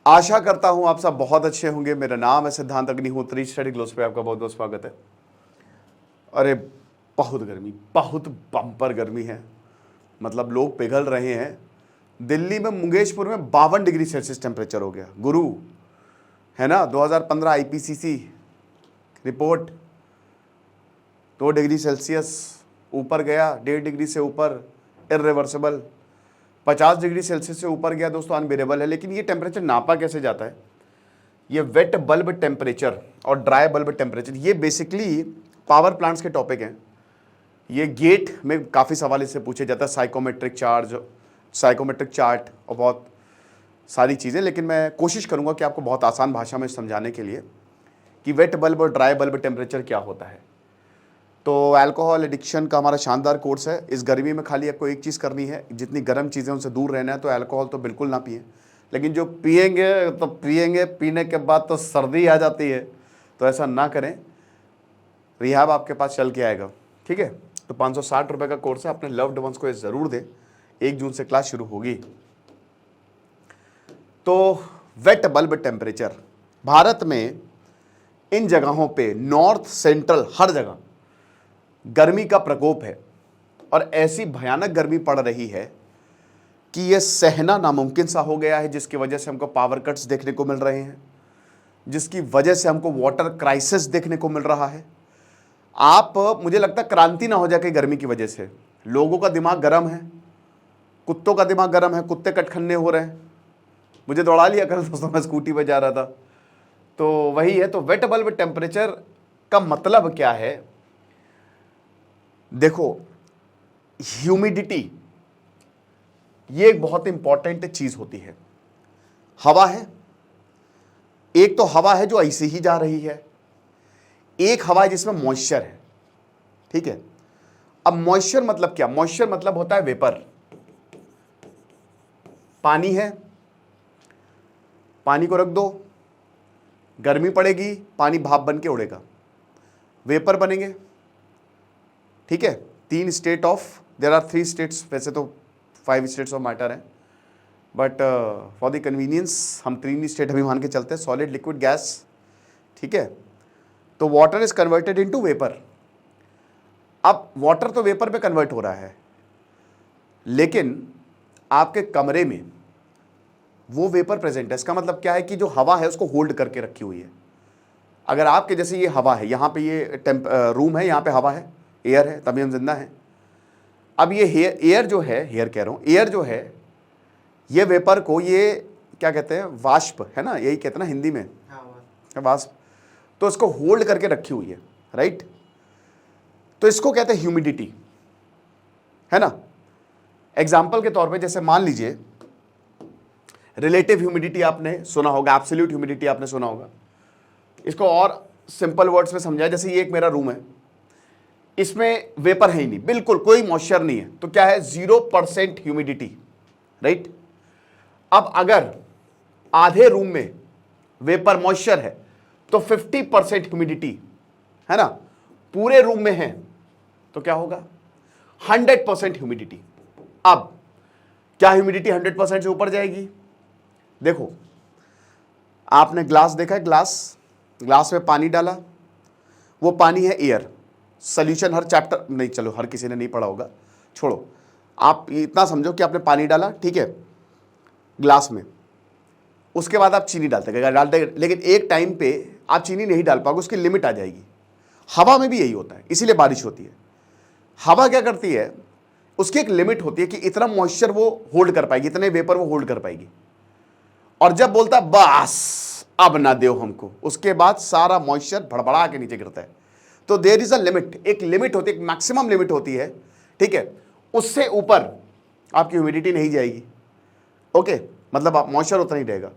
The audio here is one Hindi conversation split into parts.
आशा करता हूं आप सब बहुत अच्छे होंगे। मेरा नाम है सिद्धांत अग्निहोत्री। स्टडी ग्लोस पे आपका बहुत बहुत स्वागत है। अरे बहुत गर्मी, बहुत बम्पर गर्मी है, मतलब लोग पिघल रहे हैं। दिल्ली में मुंगेशपुर में 52 डिग्री सेल्सियस टेम्परेचर हो गया, गुरु है ना। 2015 आईपीसीसी रिपोर्ट 2 डिग्री सेल्सियस ऊपर गया, 1.5 डिग्री से ऊपर इर्रिवर्सिबल। 50 डिग्री सेल्सियस से ऊपर गया दोस्तों अनबिरेबल है। लेकिन ये टेम्परेचर नापा कैसे जाता है? ये वेट बल्ब टेम्परेचर और ड्राई बल्ब टेम्परेचर, ये बेसिकली पावर प्लांट्स के टॉपिक हैं। ये गेट में काफ़ी सवाल इससे पूछे जाता है, साइकोमेट्रिक चार्ट और बहुत सारी चीज़ें। लेकिन मैं कोशिश करूँगा कि आपको बहुत आसान भाषा में समझाने के लिए कि वेट बल्ब और ड्राई बल्ब टेम्परेचर क्या होता है। तो अल्कोहल एडिक्शन का हमारा शानदार कोर्स है। इस गर्मी में खाली आपको एक चीज़ करनी है, जितनी गर्म चीज़ें उनसे दूर रहना है। तो अल्कोहल तो बिल्कुल ना पिए, लेकिन जो पिएंगे तो पिएंगे, पीने के बाद तो सर्दी आ जाती है, तो ऐसा ना करें। रिहाब आपके पास चल के आएगा, ठीक है। तो 560 रुपये का कोर्स है, अपने लव्ड वंस को ये ज़रूर दें। 1 जून से क्लास शुरू होगी। तो वेट बल्ब टेम्परेचर भारत में इन जगहों पे नॉर्थ सेंट्रल हर जगह गर्मी का प्रकोप है, और ऐसी भयानक गर्मी पड़ रही है कि यह सहना नामुमकिन सा हो गया है, जिसकी वजह से हमको पावर कट्स देखने को मिल रहे हैं, जिसकी वजह से हमको वाटर क्राइसिस देखने को मिल रहा है। मुझे लगता है क्रांति ना हो जाए गर्मी की वजह से। लोगों का दिमाग गर्म है, कुत्तों का दिमाग गर्म है, कुत्ते कटखन्ने हो रहे हैं। मुझे दौड़ा लिया कल दोस्तों, मैं स्कूटी पे जा रहा था। तो वही है। तो वेट बल्ब टेम्परेचर का मतलब क्या है? देखो, ह्यूमिडिटी ये एक बहुत इंपॉर्टेंट चीज होती है। हवा है, एक तो हवा है जो ऐसे ही जा रही है, एक हवा है जिसमें मॉइस्चर है, ठीक है। अब मॉइस्चर मतलब क्या? मॉइस्चर मतलब होता है वेपर। पानी है, पानी को रख दो, गर्मी पड़ेगी, पानी भाप बन के उड़ेगा, वेपर बनेंगे, ठीक है। 3 state of, there are 3 states, वैसे तो 5 स्टेट्स ऑफ मैटर हैं, बट फॉर द कन्वीनियंस हम 3 स्टेट अभी मान के चलते हैं। सॉलिड, लिक्विड, गैस, ठीक है। तो water is converted into vapour. अब वाटर तो वेपर पे कन्वर्ट हो रहा है, लेकिन आपके कमरे में वो वेपर प्रेजेंट है। इसका मतलब क्या है कि जो हवा है उसको होल्ड करके रखी हुई है। अगर आपके जैसे ये हवा है, यहाँ पे ये रूम है, यहाँ पे हवा है, एयर है, तभी हम जिंदा हैं। अब ये एयर जो है, एयर कह रहा हूँ, एयर जो है, ये वेपर को, ये क्या कहते हैं, वाष्प है ना, यही कहते हैं ना हिंदी में, वाष्प। तो इसको होल्ड करके रखी हुई है, राइट। तो इसको कहते हैं ह्यूमिडिटी, है ना। एग्जाम्पल के तौर पे जैसे मान लीजिए रिलेटिव ह्यूमिडिटी आपने सुना होगा, एब्सोल्यूट ह्यूमिडिटी आपने सुना होगा। इसको और सिंपल वर्ड्स में समझाया, जैसे ये एक मेरा रूम है, इसमें वेपर है ही नहीं, बिल्कुल कोई मॉइस्चर नहीं है, तो क्या है, 0% ह्यूमिडिटी, राइट। अब अगर आधे रूम में वेपर मॉइस्चर है तो 50% ह्यूमिडिटी है ना, पूरे रूम में है तो क्या होगा, 100% ह्यूमिडिटी। अब क्या ह्यूमिडिटी 100% से ऊपर जाएगी? देखो, आपने ग्लास देखा है, ग्लास में पानी डाला, वो पानी है एयर। सॉल्यूशन हर चैप्टर नहीं, चलो हर किसी ने नहीं पढ़ा होगा, छोड़ो। आप इतना समझो कि आपने पानी डाला, ठीक है, ग्लास में, उसके बाद आप चीनी डालते, लेकिन एक टाइम पे आप चीनी नहीं डाल पाओगे, उसकी लिमिट आ जाएगी। हवा में भी यही होता है, इसीलिए बारिश होती है। हवा क्या करती है, उसकी एक लिमिट होती है कि इतना मॉइस्चर वो होल्ड कर पाएगी, इतने वेपर वो होल्ड कर पाएगी। और जब बोलता है बस अब ना दो हमको, उसके बाद सारा मॉइस्चर भड़बड़ा के नीचे गिरता है। तो देयर इज अ लिमिट, एक लिमिट होती है, एक मैक्सिमम लिमिट होती है, ठीक है। उससे ऊपर आपकी ह्यूमिडिटी नहीं जाएगी, ओके, मतलब आप मॉइस्चर उतना ही रहेगा।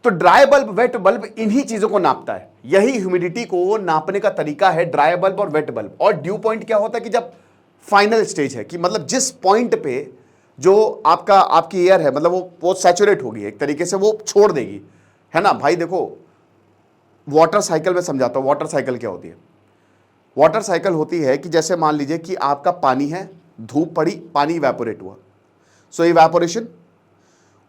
तो ड्राई बल्ब, वेट बल्ब इन्हीं चीजों को नापता है। यही ह्यूमिडिटी को नापने का तरीका है, ड्राई बल्ब और वेट बल्ब। और ड्यू पॉइंट क्या होता है कि जब फाइनल स्टेज है, कि मतलब जिस पॉइंट पे जो आपकी एयर है, मतलब वो सैचुरेट होगी, एक तरीके से वो छोड़ देगी, है ना। भाई देखो, वाटर साइकिल में समझाता हूं, वाटर साइकिल क्या होती है। वाटर साइकिल होती है कि जैसे मान लीजिए कि आपका पानी है, धूप पड़ी, पानी इवेपोरेट हुआ, सो इवेपोरेशन।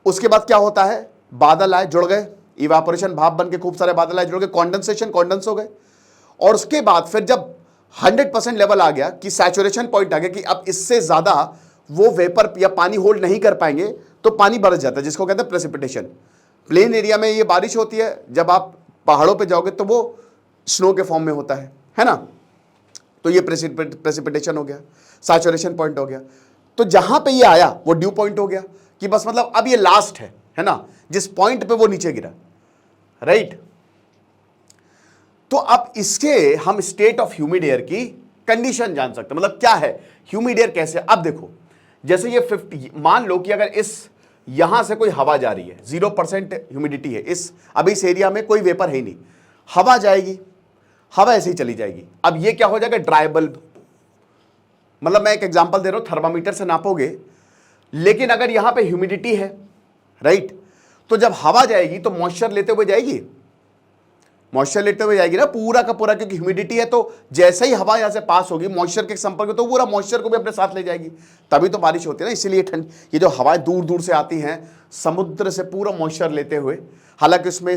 उसके बाद क्या होता है, बादल आए, जुड़ गए, इवापोरेशन भाप बन के खूब सारे बादल आए, जुड़ गए, कॉन्डेंसेशन, कॉन्डेंस हो गए, और उसके बाद फिर जब 100% लेवल आ गया कि सैचुरेशन पॉइंट आ गया कि अब इससे ज्यादा वो वेपर या पानी होल्ड नहीं कर पाएंगे, तो पानी बरस जाता है, जिसको कहते हैं प्रेसिपिटेशन। प्लेन एरिया में ये बारिश होती है, जब आप पहाड़ों पे जाओगे तो वो स्नो के फॉर्म में होता है ना। तो ये प्रेसिपिटेशन हो गया, सैचुरेशन पॉइंट हो गया। तो जहां पे ये आया वो ड्यू पॉइंट हो गया कि बस मतलब अब ये लास्ट है ना, जिस पॉइंट पे वो नीचे गिरा, राइट। तो अब इसके हम स्टेट ऑफ ह्यूमिड एयर की कंडीशन जान सकते हैं, मतलब क्या है ह्यूमिड एयर कैसे। अब देखो, जैसे ये 50, मान लो कि अगर इस यहां से कोई हवा जा रही है, 0% ह्यूमिडिटी है, अभी इस एरिया में कोई वेपर है ही नहीं, हवा जाएगी, हवा ऐसे ही चली जाएगी। अब ये क्या हो जाएगा, ड्राई बल्ब। मतलब मैं एक एग्जांपल दे रहा हूं, थर्मामीटर से नापोगे, लेकिन अगर यहां पे ह्यूमिडिटी है, राइट, तो जब हवा जाएगी तो मॉइस्चर लेते हुए जाएगी, मॉइस्चर लेते हुए जाएगी ना पूरा का पूरा, क्योंकि ह्यूमिडिटी है। तो जैसे ही हवा यहां से पास होगी मॉइस्चर के संपर्क में, तो पूरा मॉइस्चर को भी अपने साथ ले जाएगी, तभी तो बारिश होती है ना। इसीलिए ठंड, ये जो हवाएं दूर दूर से आती हैं समुद्र से पूरा मॉइस्चर लेते हुए, हालांकि उसमें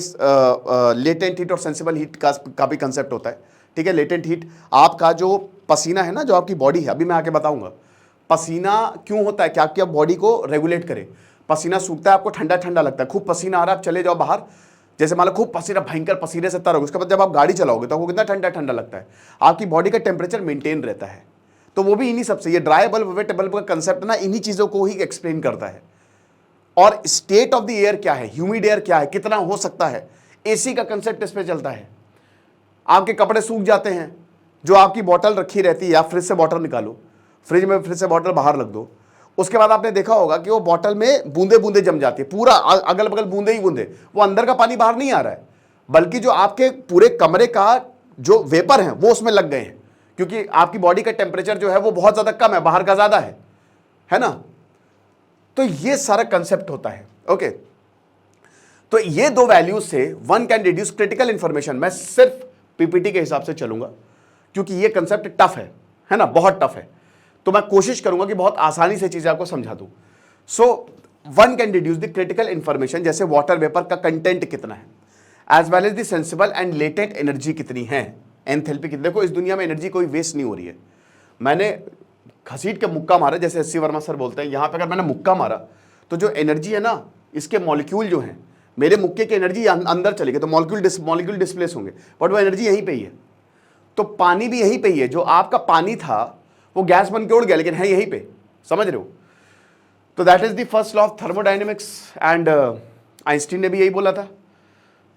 लेटेंट हीट और सेंसिबल हीट का भी कंसेप्ट होता है, ठीक है। लेटेंट हीट आपका जो पसीना है ना, जो आपकी बॉडी है, अभी मैं आके बताऊंगा पसीना क्यों होता है, क्या आपकी बॉडी को रेगुलेट करे। पसीना सूखता है, आपको ठंडा ठंडा लगता है, खूब पसीना आ रहा है, आप चले जाओ बाहर, जैसे मान लो खूब पसीना, भयंकर पसीने से तर होगे, उसके बाद जब आप गाड़ी चलाओगे तो आपको कितना ठंडा ठंडा लगता है, आपकी बॉडी का टेम्परेचर मेंटेन रहता है। तो वो भी इन्हीं सबसे, ये ड्राई बल्ब वेट बल्ब का कंसेप्ट ना इन्हीं चीजों को ही एक्सप्लेन करता है। और स्टेट ऑफ द एयर क्या है, ह्यूमिड एयर क्या है, कितना हो सकता है, एसी का कंसेप्ट इस पे चलता है। आपके कपड़े सूख जाते हैं, जो आपकी बोतल रखी रहती है, या फ्रिज से बोतल निकालो, फ्रिज में फ्रिज से बोतल बाहर रख दो, उसके बाद आपने देखा होगा कि वो बोतल में बूंदे बूंदे जम जाती है, पूरा अगल बगल बूंदे ही बूंदे, वो अंदर का पानी बाहर नहीं आ रहा है, बल्कि जो आपके पूरे कमरे का जो वेपर है वो उसमें लग गए हैं, क्योंकि आपकी बॉडी का टेम्परेचर जो है वो बहुत ज्यादा कम है, बाहर का ज्यादा है ना। तो ये सारा कंसेप्ट होता है, ओके। तो ये दो वैल्यूज से one can deduce critical information. मैं सिर्फ पीपीटी के हिसाब से चलूंगा, क्योंकि ये कंसेप्ट टफ है ना, बहुत टफ है, तो मैं कोशिश करूंगा कि बहुत आसानी से चीजें आपको समझा दूं। So one can deduce the critical information, जैसे वाटर वेपर का कंटेंट कितना है, as well as the sensible and latent energy कितनी है, एंथैल्पी कितनी। देखो इस दुनिया में एनर्जी कोई वेस्ट नहीं हो रही है। मैंने घसीट के मुक्का मारा, जैसे एस सी वर्मा सर बोलते हैं, यहां पर अगर मैंने मुक्का मारा तो जो एनर्जी है ना, इसके मॉलिक्यूल जो है, मेरे मुक्के की एनर्जी अंदर चली गई, तो मॉलिक्यूल डिस्प्लेस होंगे, बट वो एनर्जी यहीं पे ही है। तो पानी भी यहीं पे ही है, जो आपका पानी था वो गैस बन के उड़ गया, लेकिन है यहीं पे, समझ रहे हो। तो that is the first law of thermodynamics, and Einstein ने भी यही बोला था।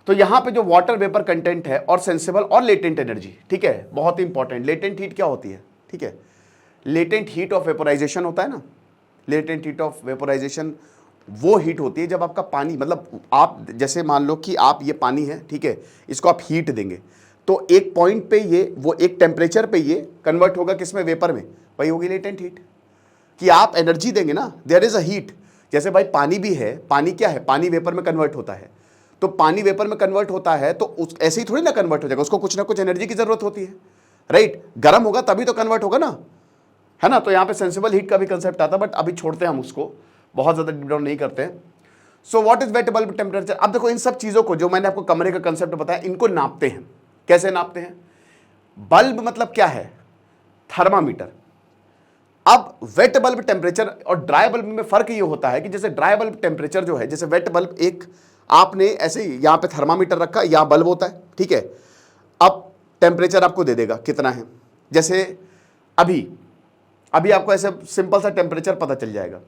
तो यहां पे जो वाटर वेपर कंटेंट है और सेंसिबल और लेटेंट एनर्जी, ठीक है, बहुत ही इंपॉर्टेंट। लेटेंट हीट क्या होती है, ठीक है, लेटेंट हीट ऑफ वेपोराइजेशन होता है ना, लेटेंट हीट ऑफ वेपोराइजेशन वो हीट होती है जब आपका पानी, मतलब आप जैसे मान लो कि आप ये पानी है, ठीक है, इसको आप हीट देंगे, तो एक पॉइंट पे ये, वो एक टेम्परेचर पे ये कन्वर्ट होगा किसमें, वेपर में, वही होगी लेटेंट हीट। कि आप एनर्जी देंगे ना, देयर इज अ हीट। जैसे भाई पानी भी है, पानी क्या है, पानी वेपर में कन्वर्ट होता है, तो पानी वेपर में कन्वर्ट होता है तो ऐसे ही थोड़ी ना कन्वर्ट हो जाएगा, उसको कुछ ना कुछ एनर्जी की जरूरत होती है, राइट। गर्म होगा तभी तो कन्वर्ट होगा ना, है ना। तो यहाँ पे सेंसिबल हीट का भी कंसेप्ट आता है, बट अभी छोड़ते हैं हम उसको, बहुत ज्यादा डीप डाउन नहीं करते हैं। So what is wait bulb temperature. अब देखो इन सब चीजों को, जो मैंने आपको कमरे का कंसेप्ट बताया, इनको नापते हैं। कैसे नापते हैं, बल्ब मतलब क्या है, थर्मामीटर। अब वेट बल्ब टेम्परेचर और ड्राई बल्ब में फर्क ये होता है कि जैसे ड्राई बल्ब टेम्परेचर जो है, जैसे वेट बल्ब एक आपने ऐसे यहां पे थर्मामीटर रखा, यहां बल्ब होता है, ठीक है, अब टेम्परेचर आपको दे देगा कितना है। जैसे अभी आपको ऐसे सिंपल सा टेम्परेचर पता चल जाएगा।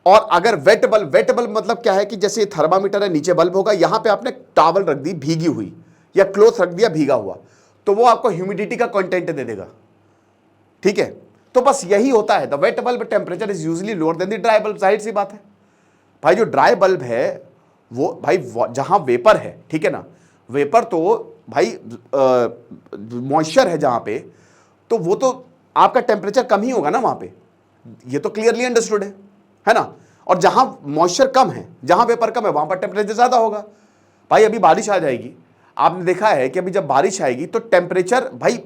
और अगर वेट बल्ब मतलब क्या है कि जैसे थर्मामीटर है, नीचे बल्ब होगा, यहां पे आपने टॉवल रख दी भीगी हुई, या क्लोथ रख दिया भीगा हुआ, तो वो आपको ह्यूमिडिटी का कंटेंट दे देगा, ठीक है। तो बस यही होता है, the wait bulb temperature is usually lower than the dry bulb. जाहिर सी बात है भाई, जो ड्राई बल्ब है वो भाई जहां वेपर है, ठीक है ना, वेपर तो भाई मॉइस्चर है जहां पे, तो वो तो आपका टेम्परेचर कम ही होगा ना वहां पे, ये तो क्लियरली अंडरस्टूड है ना। और जहां मॉइस्चर कम है, जहां वेपर कम है, वहां पर टेम्परेचर ज्यादा होगा। भाई अभी बारिश आ जाएगी, आपने देखा है कि अभी जब बारिश आएगी तो टेम्परेचर, भाई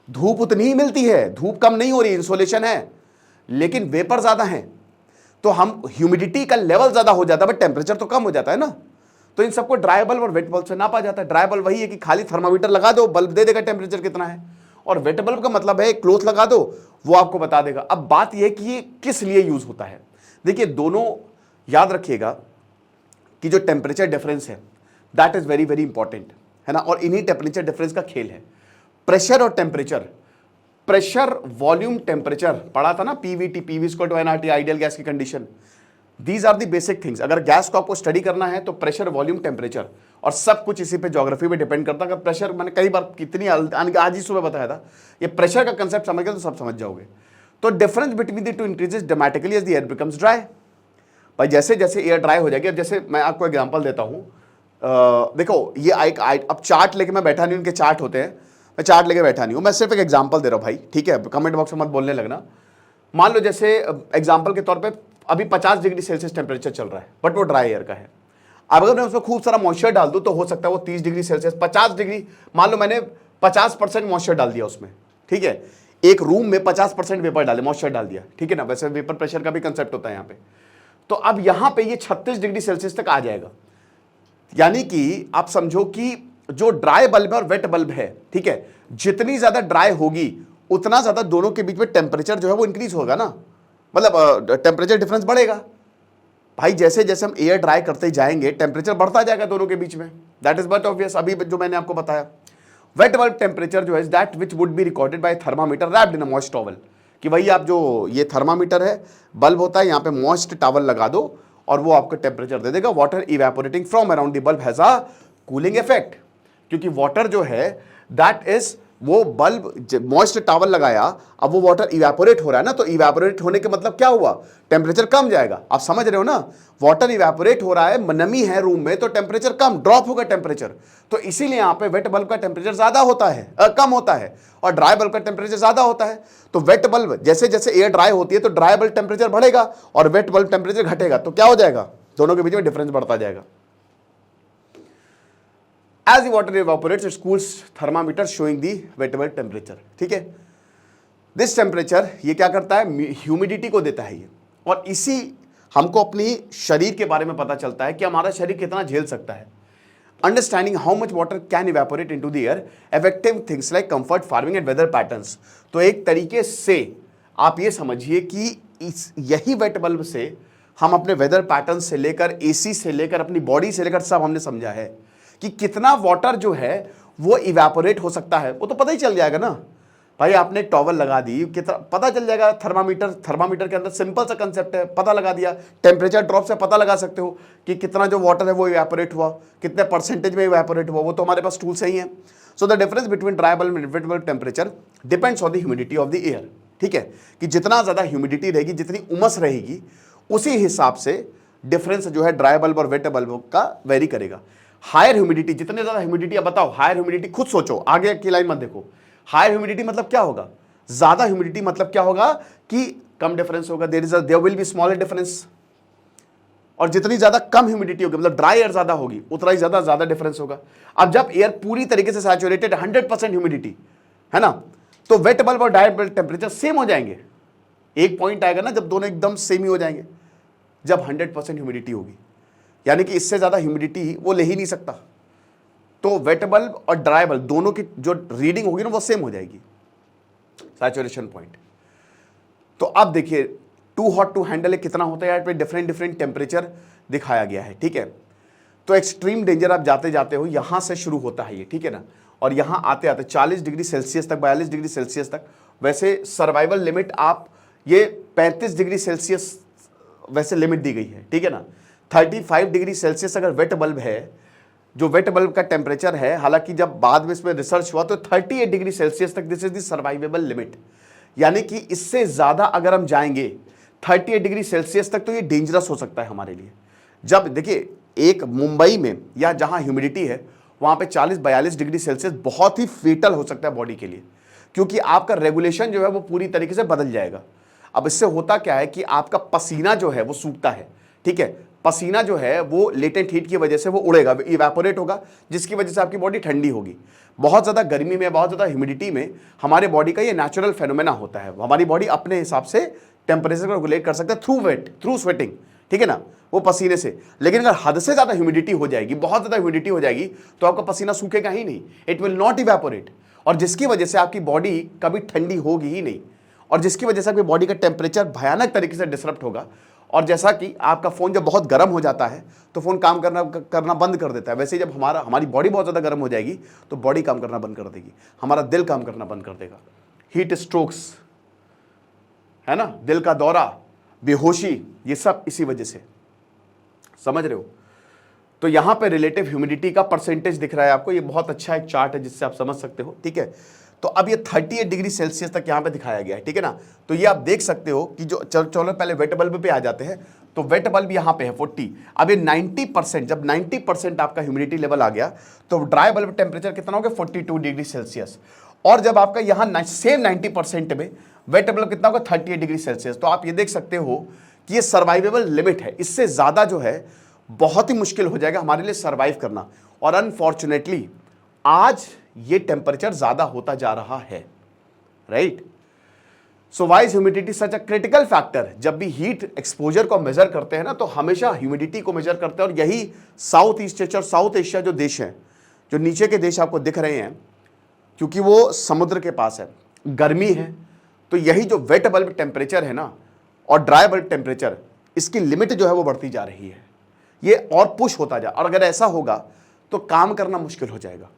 धूप उतनी ही मिलती है, धूप कम नहीं हो रही, इंसोलेशन है, लेकिन वेपर ज्यादा है, तो हम ह्यूमिडिटी का लेवल ज्यादा हो जाता है बट टेम्परेचर तो कम हो जाता है ना। तो इन सबको ड्राई बल्ब और वेट बल्ब से नापा जाता है। ड्राई बल्ब वही है कि खाली थर्मामीटर लगा दो, बल्ब दे देगा टेम्परेचर कितना है, और वेट बल्ब का मतलब है क्लोथ लगा दो, वो आपको बता देगा। अब बात यह कि ये किस लिए यूज होता है। देखिए दोनों याद रखिएगा कि जो टेम्परेचर डिफरेंस है that is very very important, है ना। और इन्हीं टेम्परेचर डिफरेंस का खेल है प्रेशर और टेम्परेचर। प्रेशर वॉल्यूम टेम्परेचर पढ़ा था ना, PVT, PV equal to NRT, ideal gas की condition. These are the basic things. अगर गैस को आपको स्टडी करना है तो प्रेशर, वॉल्यूम, टेम्परेचर, और सब कुछ इसी पे ज्योग्राफी पे डिपेंड करता है। अगर प्रेशर, मैंने कई बार कितनी आज ही सुबह बताया था, ये प्रेशर का कंसेप्ट समझ गए तो सब समझ जाओगे। तो difference between the two increases dramatically as the air becomes dry. भाई जैसे जैसे एयर ड्राई हो जाएगी, अब जैसे मैं आपको एग्जांपल देता हूं, देखो ये अब चार्ट लेके मैं बैठा नहीं, उनके चार्ट होते हैं, मैं चार्ट लेके बैठा नहीं हूं, मैं सिर्फ एक एग्जांपल दे रहा हूं भाई, ठीक है। कमेंट बॉक्स में मत बोलने लगना। मान लो जैसे एग्जांपल के तौर पे अभी 50 डिग्री सेल्सियस टेम्परेचर चल रहा है बट वो ड्राई एयर का है। अब अगर मैं उसमें खूब सारा मॉइस्चर डाल दूं तो हो सकता है वो 30 डिग्री सेल्सियस, 50 डिग्री, मान लो मैंने 50% मॉइस्चर डाल दिया उसमें, ठीक है। एक रूम में 50% वेपर डाले, मॉइस्चर डाल दिया, ठीक है ना। वैसे वेपर प्रेशर का भी कंसेप्ट होता है यहाँ पे। तो अब यहां पे ये 36 डिग्री सेल्सियस तक आ जाएगा। यानी कि आप समझो कि जो ड्राई बल्ब है और वेट बल्ब है, ठीक है, जितनी ज्यादा ड्राई होगी उतना ज्यादा दोनों के बीच में टेम्परेचर जो है वो इंक्रीज होगा ना, मतलब टेम्परेचर डिफरेंस बढ़ेगा। भाई जैसे जैसे हम एयर ड्राई करते जाएंगे टेम्परेचर बढ़ता जाएगा दोनों के बीच में, दैट इज बट ऑब्वियस। अभी जो मैंने आपको बताया, वेट बल्ब टेम्परेचर जो है that which would be recorded by thermometer wrapped in a moist towel. कि भाई आप जो ये थर्मामीटर है, बल्ब होता है, यहाँ पे मॉइस्ट टॉवल लगा दो और वो आपको टेम्परेचर दे देगा। Water evaporating from around the bulb has a cooling effect, क्योंकि वाटर जो है दैट इज, वो बल्ब मॉइस्ट टॉवल लगाया, अब वो वाटर इवेपोरेट हो रहा है ना, तो इवेपोरेट होने के मतलब क्या हुआ, टेम्परेचर कम जाएगा। आप समझ रहे हो ना, वाटर इवेपोरेट हो रहा है, नमी है रूम में, तो टेम्परेचर कम, ड्रॉप होगा टेम्परेचर। तो इसीलिए यहां पे वेट बल्ब का टेम्परेचर ज्यादा होता है, कम होता है, और ड्राई बल्ब का टेम्परेचर ज्यादा होता है। तो वेट बल्ब जैसे जैसे एयर ड्राई होती है तो ड्राई बल्ब टेम्परेचर बढ़ेगा और वेट बल्ब टेम्परेचर घटेगा, तो क्या हो जाएगा, दोनों के बीच में डिफरेंस बढ़ता जाएगा। As the water evaporates, it cools thermometer showing the wet bulb temperature, ठीक है। This temperature ये क्या करता है, ह्यूमिडिटी को देता है ये, और इसी हमको अपनी शरीर के बारे में पता चलता है कि हमारा शरीर कितना झेल सकता है। Understanding how much water can evaporate into the air affecting things like comfort, farming and weather patterns. तो एक तरीके से आप ये समझिए कि यही वेट बल्ब से हम अपने वेदर पैटर्न से लेकर, एसी से लेकर, अपनी बॉडी से लेकर सब हमने समझा है कि कितना वाटर जो है वो इवेपोरेट हो सकता है। वो तो पता ही चल जाएगा ना भाई, आपने टॉवल लगा दी, कितना पता चल जाएगा। थर्मामीटर के अंदर सिंपल सा कंसेप्ट है, पता लगा दिया, टेम्परेचर ड्रॉप से पता लगा सकते हो कि कितना जो वाटर है वो इवेपोरेट हुआ, कितने परसेंटेज में इवेपोरेट हुआ, वो तो हमारे पास टूल्स ही हैं। So the difference between dry bulb and wait bulb temperature depends on the humidity of the air, ठीक है। कि जितना ज्यादा ह्यूमिडिटी रहेगी, जितनी उमस रहेगी, उसी हिसाब से डिफरेंस जो है ड्राई बल्ब और वेट बल्ब का वेरी करेगा। हायर ह्यूमिडिटी, जितने ज्यादा ह्यूमिडिटी, अब बताओ हायर ह्यूमिडिटी, खुद सोचो, आगे की लाइन मत देखो। हायर ह्यूमिडिटी मतलब क्या होगा, ज्यादा ह्यूमिडिटी मतलब क्या होगा कि कम डिफरेंस होगा, there will be smaller difference. और जितनी ज्यादा कम ह्यूमिडिटी होगी, मतलब ड्राई एयर ज्यादा होगी, उतना ही ज्यादा डिफरेंस होगा। अब जब एयर पूरी तरीके से सैचुरेटेड 100% ह्यूमिडिटी है ना, तो वेट बल्ब और ड्राई बल्ब टेम्परेचर सेम हो जाएंगे। एक पॉइंट आएगा ना जब दोनों एकदम सेम ही हो जाएंगे, जब 100% ह्यूमिडिटी होगी, यानी कि इससे ज्यादा ह्यूमिडिटी वो ले ही नहीं सकता। तो वेट बल्ब और ड्राई बल्ब दोनों की जो रीडिंग होगी ना वो सेम हो जाएगी, सैचुरेशन पॉइंट। तो अब देखिए टू हॉट टू हैंडल कितना होता है यार, पे डिफरेंट टेम्परेचर दिखाया गया है, ठीक है। तो एक्सट्रीम डेंजर आप जाते जाते हो, यहां से शुरू होता है ये, ठीक है ना, और यहां आते आते 40 डिग्री सेल्सियस तक, 42 डिग्री सेल्सियस तक। वैसे सर्वाइवल लिमिट आप ये 35 डिग्री सेल्सियस वैसे लिमिट दी गई है, ठीक है ना। 35 डिग्री सेल्सियस अगर वेट बल्ब है, जो वेट बल्ब का टेम्परेचर है, हालांकि जब बाद में इसमें रिसर्च हुआ तो 38 डिग्री सेल्सियस तक this is the survivable limit. यानी कि इससे ज्यादा अगर हम जाएंगे 38 डिग्री सेल्सियस तक तो ये डेंजरस हो सकता है हमारे लिए। जब देखिए एक मुंबई में या जहां ह्यूमिडिटी है वहां पे 40-42 डिग्री सेल्सियस बहुत ही फेटल हो सकता है बॉडी के लिए, क्योंकि आपका रेगुलेशन जो है वो पूरी तरीके से बदल जाएगा। अब इससे होता क्या है कि आपका पसीना जो है वो सूखता है, ठीक है, पसीना जो है वो लेटेंट हीट की वजह से वो उड़ेगा, इवेपोरेट होगा, जिसकी वजह से आपकी बॉडी ठंडी होगी। बहुत ज़्यादा गर्मी में, बहुत ज़्यादा ह्यूमिडिटी में हमारे बॉडी का ये नेचुरल फेनोमेना होता है। हमारी बॉडी अपने हिसाब से टेम्परेचर को रेगुलेट कर सकते हैं थ्रू स्वेटिंग, ठीक है ना, वो पसीने से। लेकिन अगर हद से ज़्यादा ह्यूमिडिटी हो जाएगी, बहुत ज़्यादा ह्यूमिडिटी हो जाएगी, तो आपका पसीना सूखेगा ही नहीं, इट विल नॉट इवेपोरेट, और जिसकी वजह से आपकी बॉडी कभी ठंडी होगी ही नहीं, और जिसकी वजह से आपकी बॉडी का टेम्परेचर भयानक तरीके से डिसरप्ट होगा। और जैसा कि आपका फ़ोन जब बहुत गर्म हो जाता है तो फ़ोन काम करना बंद कर देता है, वैसे ही जब हमारी बॉडी बहुत ज़्यादा गर्म हो जाएगी तो बॉडी काम करना बंद कर देगी, हमारा दिल काम करना बंद कर देगा। हीट स्ट्रोक्स, है ना, दिल का दौरा, बेहोशी, ये सब इसी वजह से, समझ रहे हो। तो यहां पे रिलेटिव ह्यूमिडिटी का परसेंटेज दिख रहा है आपको, ये बहुत अच्छा एक चार्ट है जिससे आप समझ सकते हो, ठीक है। तो अब ये 38 डिग्री सेल्सियस तक यहाँ पे दिखाया गया है, ठीक है ना। तो ये आप देख सकते हो कि जो चलो पहले वेट बल्ब पे आ जाते हैं, तो वेट बल्ब यहाँ पे है 40। अब ये 90%, जब 90% आपका ह्यूमिडिटी लेवल आ गया तो ड्राई बल्ब टेम्परेचर कितना हो गया, 42 डिग्री सेल्सियस। और जब आपका यहाँ सेम 90% में वेट बल्ब कितना होगा, 38 डिग्री सेल्सियस। तो आप ये देख सकते हो कि ये सर्वाइवेबल लिमिट है, इससे ज़्यादा जो है बहुत ही मुश्किल हो जाएगा हमारे लिए सर्वाइव करना। और अनफॉर्चुनेटली आज ये टेम्परेचर ज्यादा होता जा रहा है, right. So why is humidity such a critical factor. जब भी हीट एक्सपोजर को मेजर करते हैं ना, तो हमेशा ह्यूमिडिटी को मेजर करते हैं। और यही साउथ ईस्ट एशिया और साउथ एशिया जो देश हैं, जो नीचे के देश आपको दिख रहे हैं, क्योंकि वो समुद्र के पास है, गर्मी है, तो यही जो वेट बल्ब टेम्परेचर है ना और ड्राई बल्ब टेम्परेचर, इसकी लिमिट जो है वो बढ़ती जा रही है, ये और पुश होता जा। और अगर ऐसा होगा तो काम करना मुश्किल हो जाएगा,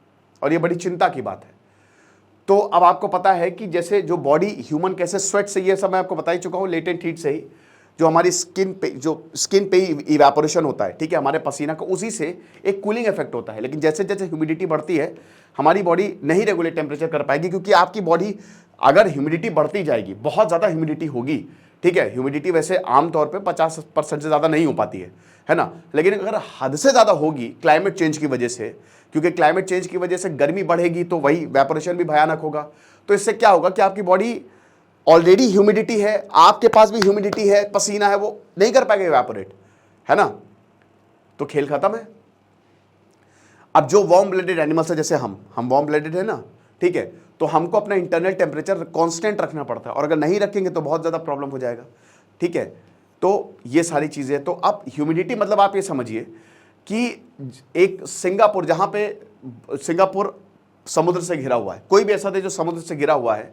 और ये बड़ी चिंता की बात है। तो अब आपको पता है कि जैसे जो बॉडी ह्यूमन कैसे स्वेट से, ये सब मैं आपको बता ही चुका हूँ, लेटेंट हीट से ही जो हमारी स्किन पे इवेपोरेशन होता है, ठीक है, हमारे पसीना का, उसी से एक कूलिंग इफेक्ट होता है। लेकिन जैसे जैसे ह्यूमिडिटी बढ़ती है हमारी बॉडी नहीं रेगुलेट टेम्परेचर कर पाएगी, क्योंकि आपकी बॉडी अगर ह्यूमिडिटी बढ़ती जाएगी, बहुत ज़्यादा ह्यूमिडिटी होगी, ठीक है, ह्यूमिडिटी वैसे आमतौर पे 50% से ज़्यादा नहीं हो पाती है ना, लेकिन अगर हद से ज़्यादा होगी क्लाइमेट चेंज की वजह से, क्योंकि क्लाइमेट चेंज की वजह से गर्मी बढ़ेगी तो वही वेपोरेशन भी भयानक होगा। तो इससे क्या होगा कि आपकी बॉडी ऑलरेडी ह्यूमिडिटी है, आपके पास भी ह्यूमिडिटी है, पसीना है, वो नहीं कर पाएगा इवेपोरेट, है ना, तो खेल खत्म है। अब जो वार्म ब्लडेड एनिमल्स है, जैसे हम वार्म ब्लडेड है ना, ठीक है, तो हमको अपना इंटरनल टेम्परेचर कांस्टेंट रखना पड़ता है, और अगर नहीं रखेंगे तो बहुत ज़्यादा प्रॉब्लम हो जाएगा, ठीक है। तो ये सारी चीज़ें, तो अब ह्यूमिडिटी मतलब आप ये समझिए कि एक सिंगापुर, जहाँ पे सिंगापुर समुद्र से घिरा हुआ है, कोई भी ऐसा देश जो समुद्र से घिरा हुआ है,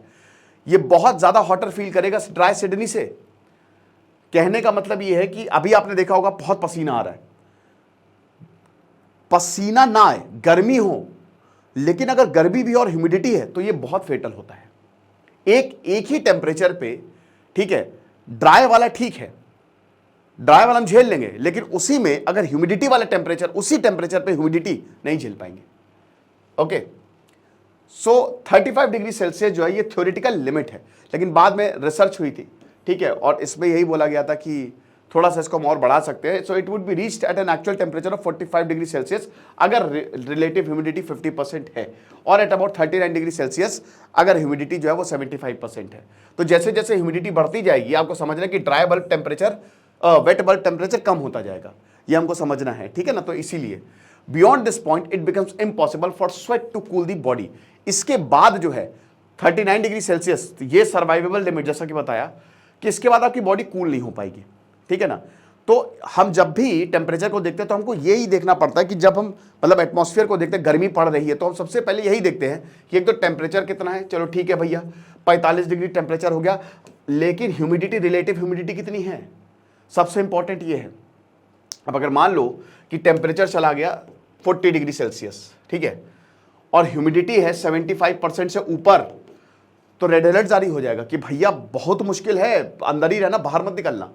ये बहुत ज़्यादा हॉटर फील करेगा ड्राई सिडनी से। कहने का मतलब ये है कि अभी आपने देखा होगा बहुत पसीना आ रहा है, पसीना ना आए, गर्मी हो, लेकिन अगर गर्मी भी और ह्यूमिडिटी है तो ये बहुत फेटल होता है। एक ही टेम्परेचर पे, ठीक है, ड्राई वाला ठीक है, ड्राई वाला हम झेल लेंगे, लेकिन उसी में अगर ह्यूमिडिटी वाला टेम्परेचर, उसी टेम्परेचर पे ह्यूमिडिटी नहीं झेल पाएंगे। ओके, सो 35 डिग्री सेल्सियस जो है ये थ्योरेटिकल लिमिट है, लेकिन बाद में रिसर्च हुई थी, ठीक है, और इसमें यही बोला गया था कि थोड़ा सा इसको हम और बढ़ा सकते हैं। So it would be reached eight an actual temperature of 45 degree Celsius अगर रिलेटिव ह्यूमिडिटी 50% है, और एट अबाउट 39 डिग्री सेल्सियस अगर ह्यूमिडिटी जो है वो 75% है। तो जैसे जैसे ह्यूमिडिटी बढ़ती जाएगी, आपको समझना है कि dry bulb temperature, wet bulb temperature कम होता जाएगा, ये हमको समझना है, ठीक है ना। तो इसीलिए beyond this point it becomes impossible for sweat to cool the body. इसके बाद जो है 39 डिग्री सेल्सियस, ये सर्वाइवेबल लिमिट, जैसा कि बताया कि इसके बाद आपकी बॉडी कूल नहीं हो पाएगी, ठीक है ना। तो हम जब भी टेम्परेचर को देखते हैं तो हमको यही देखना पड़ता है कि जब हम मतलब एटमॉस्फेयर को देखते हैं, गर्मी पड़ रही है, तो हम सबसे पहले यही देखते हैं कि एक तो टेम्परेचर कितना है, चलो ठीक है भैया 45 डिग्री टेम्परेचर हो गया, लेकिन ह्यूमिडिटी, रिलेटिव ह्यूमिडिटी कितनी है, सबसे इंपॉर्टेंट ये है। अब अगर मान लो कि टेम्परेचर चला गया 40 डिग्री सेल्सियस, ठीक है, और ह्यूमिडिटी है 75% से ऊपर, तो रेड अलर्ट जारी हो जाएगा कि भैया बहुत मुश्किल है, अंदर ही रहना, बाहर मत निकलना,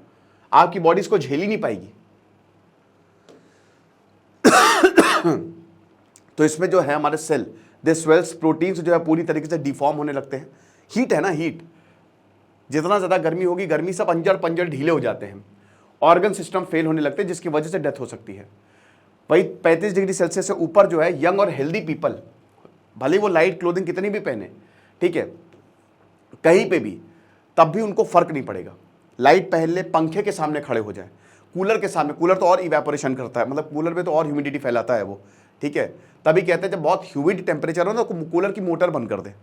आपकी बॉडी इसको झेल ही नहीं पाएगी। तो इसमें जो है हमारे सेल, दे स्वेल्स, प्रोटीन्स जो है पूरी तरीके से डिफॉर्म होने लगते हैं। हीट है ना, हीट, जितना ज़्यादा गर्मी होगी, गर्मी सब अंजड़ पंजड़ ढीले हो जाते हैं, ऑर्गन सिस्टम फेल होने लगते हैं, जिसकी वजह से डेथ हो सकती है। भाई 35 डिग्री सेल्सियस से ऊपर जो है यंग और हेल्दी पीपल, भले वो लाइट क्लोथिंग कितनी भी पहने, ठीक है, कहीं पे भी, तब भी उनको फर्क नहीं पड़ेगा। लाइट पहन ले, पंखे के सामने खड़े हो जाए, कूलर के सामने, कूलर तो और इवेपोरेशन करता है, मतलब कूलर में तो और ह्यूमिडिटी फैलाता है वो, ठीक है। तभी कहते हैं जब बहुत ह्यूमिड टेम्परेचर हो ना तो कूलर की मोटर बंद कर दे,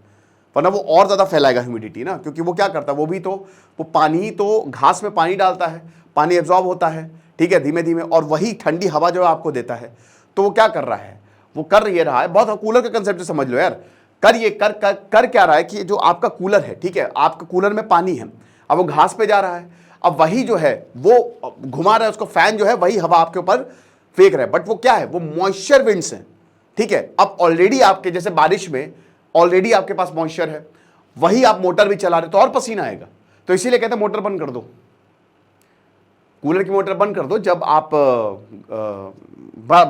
वरना वो और ज़्यादा फैलाएगा ह्यूमिडिटी ना, क्योंकि वो क्या करता है, वो भी तो वो पानी तो घास में पानी डालता है, पानी एब्जॉर्ब होता है, ठीक है, धीमे धीमे, और वही ठंडी हवा जो आपको देता है। तो वो क्या कर रहा है, वो कर ये रहा है, बहुत कूलर के कंसेप्ट से समझ लो यार, कर क्या रहा है कि जो आपका कूलर है, ठीक है, आपका कूलर में पानी है, अब वो घास पे जा रहा है, अब वही जो है वो घुमा रहा है उसको, फैन जो है वही हवा आपके ऊपर फेंक रहा है, बट वो क्या है, वो मॉइस्चर विंड्स हैं, ठीक है। अब ऑलरेडी आपके जैसे बारिश में ऑलरेडी आपके पास मॉइस्चर है, वही आप मोटर भी चला रहे तो और पसीना आएगा, तो इसीलिए कहते हैं मोटर बंद कर दो, कूलर की मोटर बंद कर दो जब आप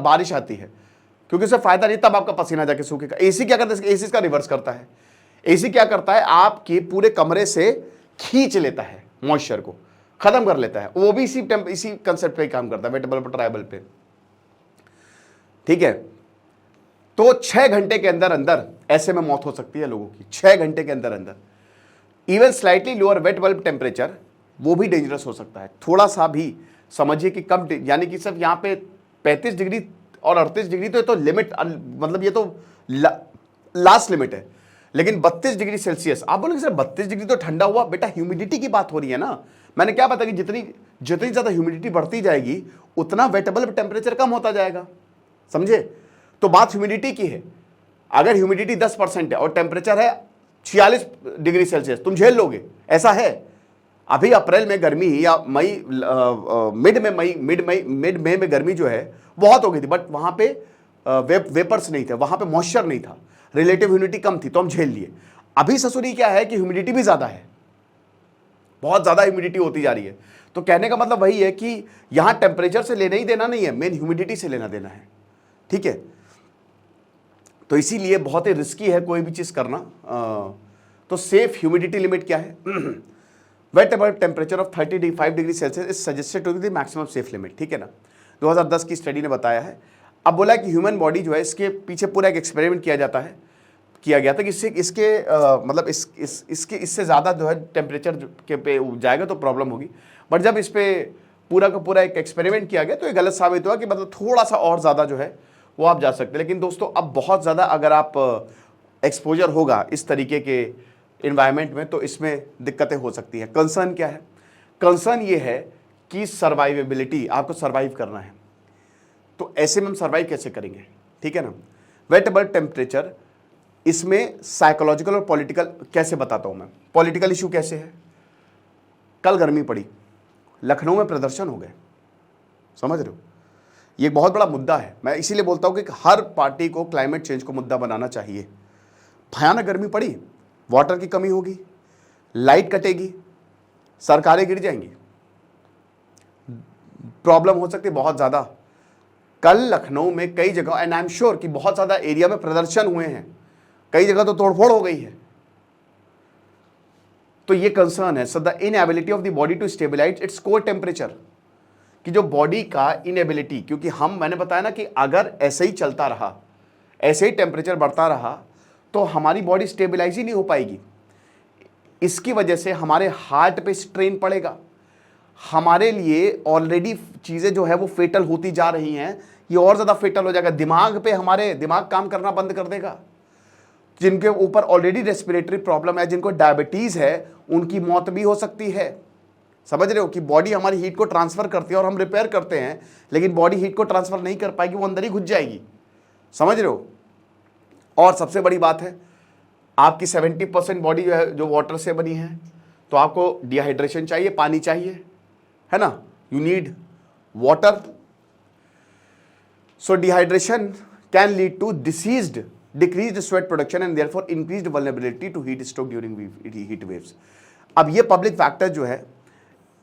बारिश आती है, क्योंकि उससे फायदा नहीं, तब आपका पसीना जाके सूखेगा। एसी क्या करता है, एसी इसका रिवर्स करता है, एसी क्या करता है, आपके पूरे कमरे से खींच लेता है, मॉइस्चर को खत्म कर लेता है, वो भी इसी कंसेप्ट पे काम करता है, वेटेबल पर ट्राइबल पे, ठीक है। तो 6 घंटे के अंदर अंदर ऐसे में मौत हो सकती है लोगों की, 6 घंटे के अंदर अंदर। Even slightly lower wait bulb temperature वो भी डेंजरस हो सकता है, थोड़ा सा भी समझिए कि कम, यानी कि सिर्फ यहाँ पे 35 डिग्री और 38 डिग्री तो ये तो लिमिट, मतलब ये तो लास्ट लिमिट है, लेकिन 32 डिग्री सेल्सियस, आप बोलोगे सर 32 डिग्री तो ठंडा हुआ, बेटा ह्यूमिडिटी की बात हो रही है ना, मैंने क्या बताया कि जितनी ज़्यादा ह्यूमिडिटी बढ़ती जाएगी उतना वेटेबल टेम्परेचर कम होता जाएगा, समझे। तो बात ह्यूमिडिटी की है, अगर ह्यूमिडिटी 10% है और टेम्परेचर है 46 डिग्री सेल्सियस, तुम झेल लोगे, ऐसा है। अभी अप्रैल में गर्मी या मिड मई में गर्मी जो है बहुत हो गई थी, बट वहां पे वेपर्स नहीं थे, वहां पे मॉइस्चर नहीं था, रिलेटिव ह्यूमिडिटी कम थी, तो हम झेल लिए। अभी ससुरी क्या है कि ह्यूमिडिटी भी ज्यादा है, बहुत ज्यादा ह्यूमिडिटी होती जा रही है। तो कहने का मतलब वही है कि यहां टेम्परेचर से लेना ही देना नहीं है, मेन ह्यूमिडिटी से लेना देना है, ठीक है। तो इसीलिए बहुत ही रिस्की है कोई भी चीज करना। तो सेफ ह्यूमिडिटी लिमिट क्या है, wet about temperature of 35 degree Celsius is suggested to be the maximum safe limit, ठीक है ना, 2010 की स्टडी ने बताया है। अब बोला कि ह्यूमन बॉडी जो है, इसके पीछे पूरा एक एक्सपेरिमेंट किया गया था कि इसके मतलब इसके इससे ज़्यादा जो है टेम्परेचर के पे जाएगा तो प्रॉब्लम होगी, बट जब इस पे पूरा का पूरा एक एक्सपेरिमेंट किया गया तो ये गलत साबित हुआ कि मतलब थोड़ा सा और ज़्यादा जो है वो आप जा सकते हैं। लेकिन दोस्तों अब बहुत ज़्यादा अगर आप एक्सपोजर होगा इस तरीके के इन्वायरमेंट में तो इसमें दिक्कतें हो सकती हैं। कंसर्न क्या है, कंसर्न ये है कि सर्वाइवेबिलिटी, आपको सर्वाइव करना है, तो ऐसे में हम सर्वाइव कैसे करेंगे, ठीक है ना। वेट अबाउट टेम्परेचर, इसमें साइकोलॉजिकल और पॉलिटिकल कैसे बताता हूं मैं। पॉलिटिकल इशू कैसे है, कल गर्मी पड़ी, लखनऊ में प्रदर्शन हो गए, समझ रहे हो, ये एक बहुत बड़ा मुद्दा है। मैं इसीलिए बोलता हूं कि हर पार्टी को क्लाइमेट चेंज को मुद्दा बनाना चाहिए। भयानक गर्मी पड़ी, वाटर की कमी होगी, लाइट कटेगी, सरकारें गिर जाएंगी, प्रॉब्लम हो सकती है बहुत ज्यादा। कल लखनऊ में कई जगह, एंड आई एम श्योर कि बहुत ज्यादा एरिया में प्रदर्शन हुए हैं, कई जगह तो तोड़फोड़ हो गई है। तो ये कंसर्न है। So the inability of the body to stabilize its core temperature, कि जो बॉडी का इनएबिलिटी, क्योंकि मैंने बताया ना कि अगर ऐसे ही चलता रहा, ऐसे ही टेम्परेचर बढ़ता रहा तो हमारी बॉडी स्टेबलाइज ही नहीं हो पाएगी। इसकी वजह से हमारे हार्ट पे स्ट्रेन पड़ेगा, हमारे लिए ऑलरेडी चीज़ें जो है वो फेटल होती जा रही हैं, ये और ज़्यादा फेटल हो जाएगा। दिमाग पे, हमारे दिमाग काम करना बंद कर देगा। जिनके ऊपर ऑलरेडी रेस्पिरेटरी प्रॉब्लम है, जिनको डायबिटीज़ है, उनकी मौत भी हो सकती है। समझ रहे हो कि बॉडी हमारी हीट को ट्रांसफ़र करती है और हम रिपेयर करते हैं, लेकिन बॉडी हीट को ट्रांसफ़र नहीं कर पाएगी, वो अंदर ही घुस जाएगी, समझ रहे हो। और सबसे बड़ी बात है, आपकी 70% बॉडी जो है जो वाटर से बनी है, तो आपको डिहाइड्रेशन चाहिए, पानी चाहिए, है ना, you need water. So dehydration can lead to diseased, decreased sweat production and therefore increased vulnerability to heat stroke during heat waves. अब ये पब्लिक फैक्टर जो है,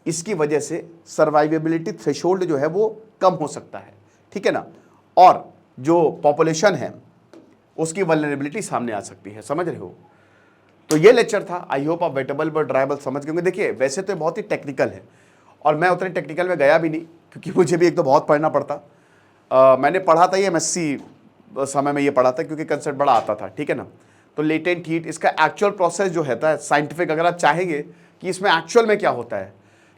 इसकी वजह से सर्वाइवेबिलिटी थ्रेशोल्ड जो है वो कम हो सकता है, ठीक है ना, और जो पॉपुलेशन है उसकी वल्नरेबिलिटी सामने आ सकती है, समझ रहे हो। तो ये लेक्चर था, आई होप आप वेटेबल बट ड्राइबल समझ गए। देखिए वैसे तो बहुत ही टेक्निकल है और मैं उतने टेक्निकल में गया भी नहीं, क्योंकि मुझे भी एक तो बहुत पढ़ना पड़ता। मैंने पढ़ा था ये MSc समय में ये पढ़ा था, क्योंकि कंसेप्ट बड़ा आता था, ठीक है ना। तो लेटेंट हीट, इसका एक्चुअल प्रोसेस जो है साइंटिफिक, अगर आप चाहेंगे कि इसमें एक्चुअल में क्या होता है,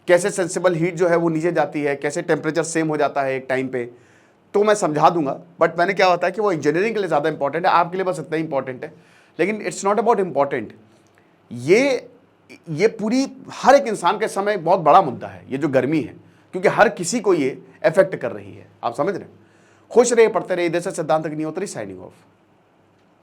कैसे सेंसिबल हीट जो है वो नीचे जाती है, कैसे टेम्परेचर सेम हो जाता है एक टाइम पे, तो मैं समझा दूंगा। बट मैंने क्या होता है कि वो इंजीनियरिंग के लिए ज़्यादा इंपॉर्टेंट है, आपके लिए बस इतना ही इंपॉर्टेंट है। लेकिन इट्स नॉट अबाउट इम्पॉर्टेंट, ये पूरी हर एक इंसान के समय बहुत बड़ा मुद्दा है ये जो गर्मी है, क्योंकि हर किसी को ये अफेक्ट कर रही है। आप समझ रहे हैं? खुश रहिए, पढ़ते रहिए। इधर से सिद्धांत अग्निहोत्री साइनिंग ऑफ।